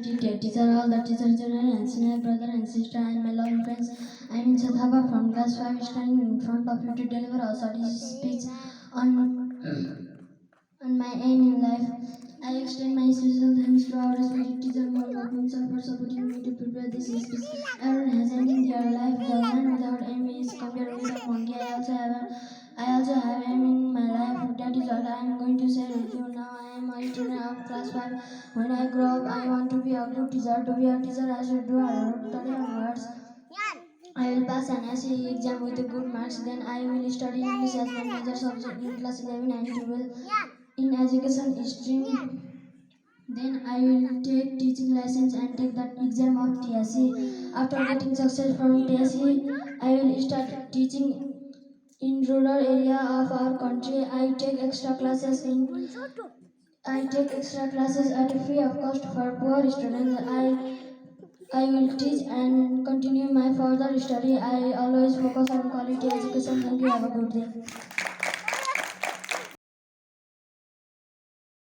Dear teacher, all the teacher children and senior brother and sister and my loving friends, I am Sadhava from class 5 standing in front of you to deliver a study speech on my aim in life. I extend my special thanks to our respected teacher Mohammed sir for supporting me to prepare this speech. Everyone has aim in their life. The man without aim is compared with a monkey. I also have aim in my life. That is what I am going to share with you now. I am a student of class 5. When I grow up, I want to be a good teacher. To be a teacher, I should do a study on words. I will pass an SE exam with good marks. Then I will study English as my major subject in class 11 and 12 in education stream. Then I will take teaching license and take the exam of TSE. After getting success from TSE, I will start teaching in rural area of our country. I take extra classes at a free of cost for poor students. I will teach and continue my further study. I always focus on quality education. Thank you. Have a good day.